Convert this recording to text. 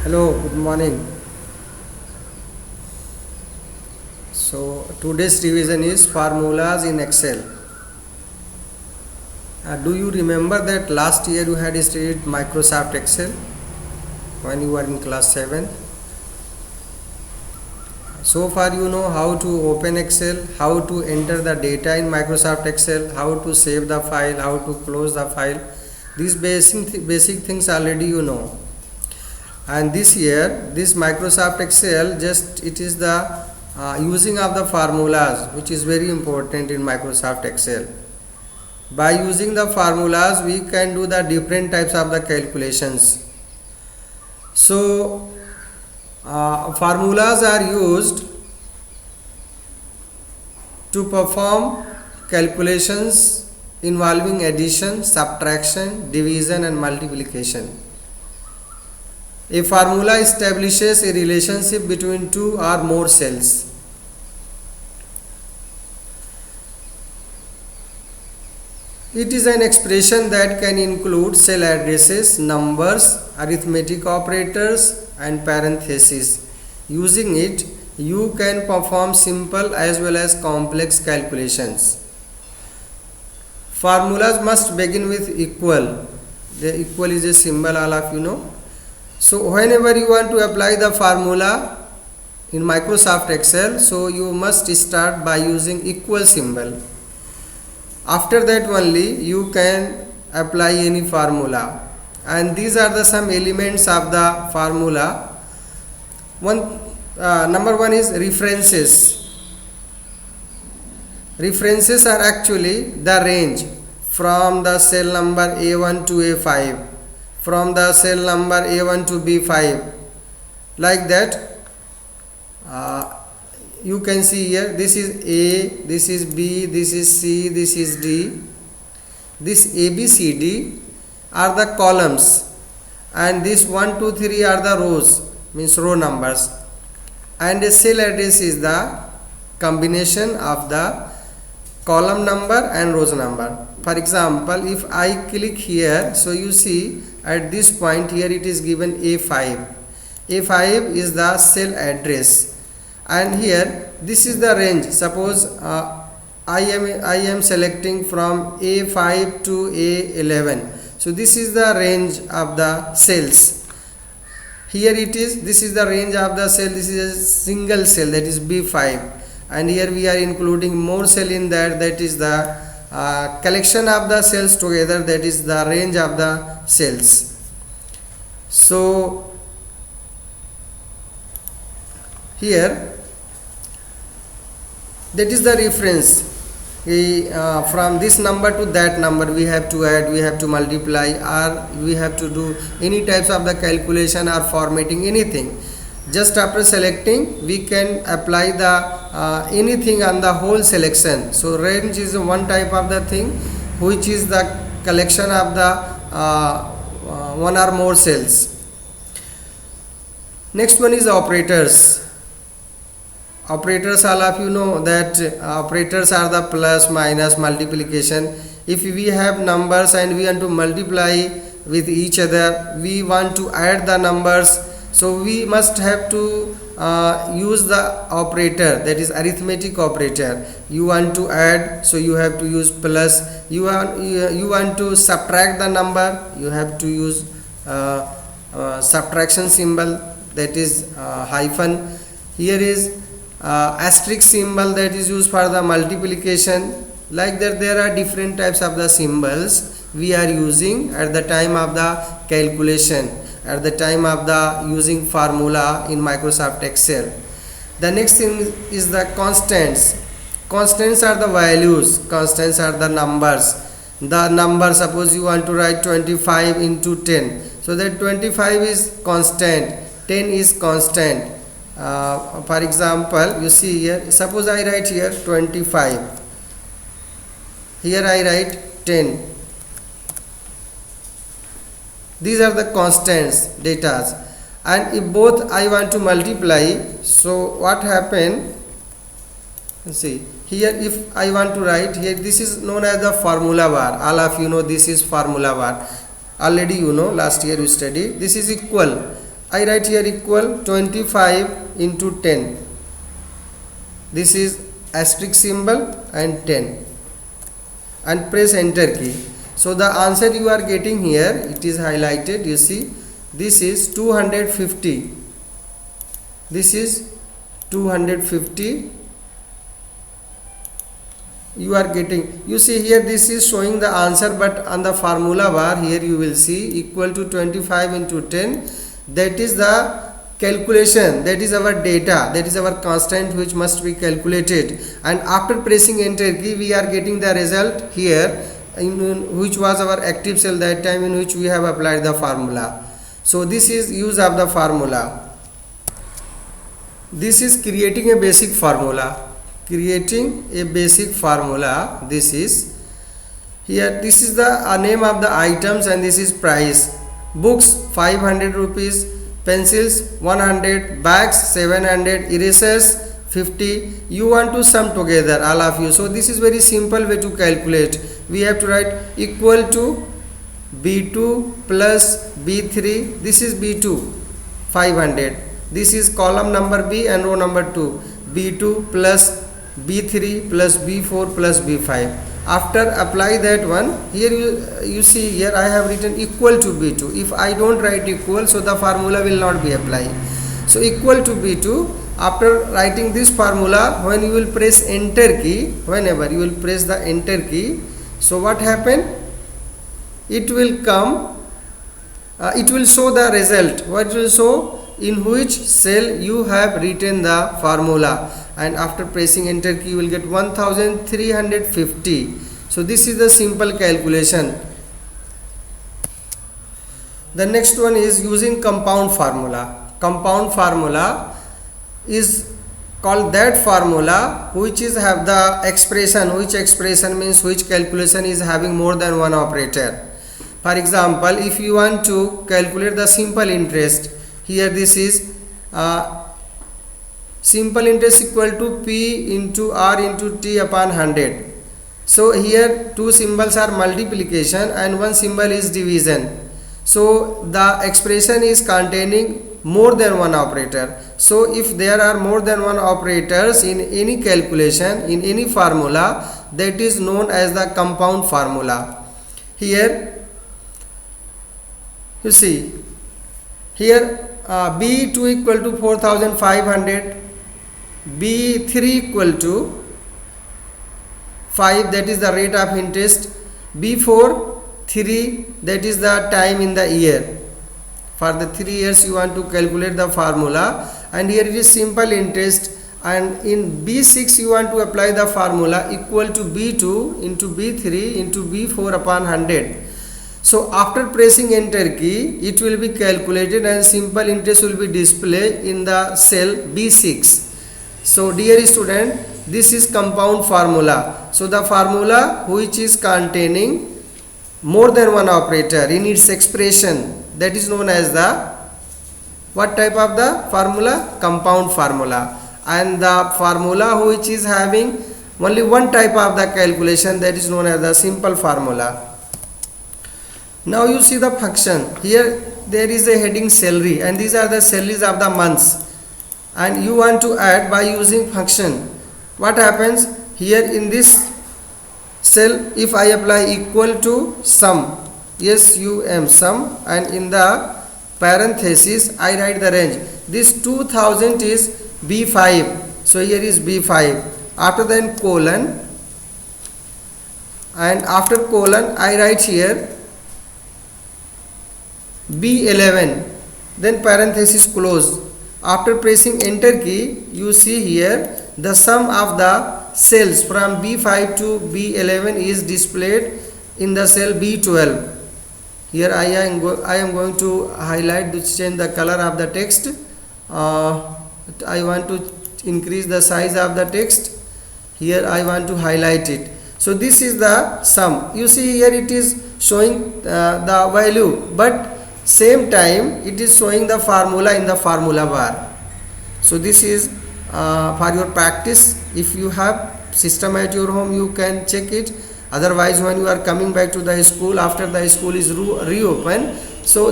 Hello, good morning. So today's revision is formulas in Excel. Do you remember that last year you had studied Microsoft Excel when you were in class 7? So far you know how to open Excel, how to enter the data in Microsoft Excel, how to save the file, how to close the file. These basic things already you know. And this year this Microsoft Excel, just it is the using of the formulas which is very important in Microsoft Excel. By using the formulas we can do the different types of the calculations. So formulas are used to perform calculations involving addition, subtraction, division and multiplication. A formula establishes a relationship between two or more cells. It is an expression that can include cell addresses, numbers, arithmetic operators and parentheses. Using it, you can perform simple as well as complex calculations. Formulas must begin with equal. The equal is a symbol, all of you know. So whenever you want to apply the formula in Microsoft Excel, so you must start by using equal symbol. After that only you can apply any formula, and these are the some elements of the formula. Number one is references. References are actually the range from the cell number A1 to A5, from the cell number A1 to B5, like that. You can see here, this is A, this is B, this is C, this is D. This A, B, C, D are the columns, and this 1, 2, 3 are the rows, means row numbers, and a cell address is the combination of the column number and rows number. For example, if I click here, so you see at this point here it is given A5. A5 is the cell address, and here this is the range. Suppose I am selecting from A5 to A11. So this is the range of the cells. Here it is, this is the range of the cell. This is a single cell, that is B5, and here we are including more cell in that is the collection of the cells together, that is the range of the cells. So here that is the reference. From this number to that number we have to add, we have to multiply, or we have to do any types of the calculation or formatting, anything. Just after selecting we can apply the anything on the whole selection. So range is one type of the thing which is the collection of the one or more cells. Next one is operators. Operators, all of you know that operators are the plus, minus, multiplication. If we have numbers and we want to multiply with each other, we want to add the numbers, so we must have to use the operator, that is arithmetic operator. You want to add, so you have to use plus. You want to subtract the number, you have to use subtraction symbol, that is hyphen. Here is asterisk symbol, that is used for the multiplication. Like that, there are different types of the symbols we are using at the time of the calculation, at the time of the using formula in Microsoft Excel. The next thing is the constants. Constants are the values, constants are the numbers. The number, suppose you want to write 25 into 10, so that 25 is constant, 10 is constant. For example, you see here, suppose I write here 25, here I write 10. These are the constants, datas, and if both I want to multiply, so what happen? See here, if I want to write here, this is known as the formula bar. All of you know this is formula bar. Already you know, last year you studied. This is equal. I write here equal 25 into 10. This is asterisk symbol and 10 and press enter key. So the answer you are getting here, it is highlighted, you see, this is 250. This is 250. You are getting, you see here, this is showing the answer, but on the formula bar here you will see equal to 25 into 10. That is the calculation, that is our data, that is our constant which must be calculated, and after pressing enter key we are getting the result here, in which was our active cell that time, in which we have applied the formula. So this is use of the formula. This is creating a basic formula. Creating a basic formula. This is here, this is the name of the items and this is price. Books 500 rupees, pencils 100, bags 700, erasers 50. You want to sum together all of you. So this is very simple way to calculate. We have to write equal to B2 plus B3. This is B2 500. This is column number B and row number 2. B2 plus B3 plus B4 plus B5. After apply that one, here you see here I have written equal to B2. If I don't write equal, so the formula will not be applied. So equal to B2. After writing this formula, when you will press enter key, whenever you will press the enter key, so what happen? It will come, it will show the result. What will show? In which cell you have written the formula, and after pressing enter key you will get 1350. So this is the simple calculation. The next one is using compound formula. Compound formula is called that formula which is have the expression, which expression means which calculation is having more than one operator. For example, if you want to calculate the simple interest, here this is simple interest equal to P into R into T upon 100. So here two symbols are multiplication and one symbol is division. So the expression is containing more than one operator. So if there are more than one operators in any calculation, in any formula, that is known as the compound formula. Here you see, here B2 equal to 4500, B3 equal to 5, that is the rate of interest, B4 3, that is the time in the year. For the 3 years you want to calculate the formula, and here it is simple interest, and in B6 you want to apply the formula equal to B2 into B3 into B4 upon 100. So after pressing enter key, it will be calculated and simple interest will be displayed in the cell B6. So dear student, this is compound formula. So the formula which is containing more than one operator in its expression, that is known as the what type of the formula? Compound formula. And the formula which is having only one type of the calculation, that is known as the simple formula. Now you see the function. Here there is a heading salary, and these are the salaries of the months, and you want to add by using function. What happens here in this cell? If I apply equal to sum, SUM sum, and in the parenthesis I write the range. This 2000 is B5, so here is B5. After then colon, and after colon I write here B11, then parenthesis close. After pressing enter key, you see here the sum of the cells from B5 to B11 is displayed in the cell B12. Here I am going to highlight to change the color of the text. I want to increase the size of the text. Here I want to highlight it. So this is the sum. You see here it is showing the value, but same time it is showing the formula in the formula bar. So this is for your practice. If you have system at your home, you can check it. Otherwise, when you are coming back to the school after the school is reopened, so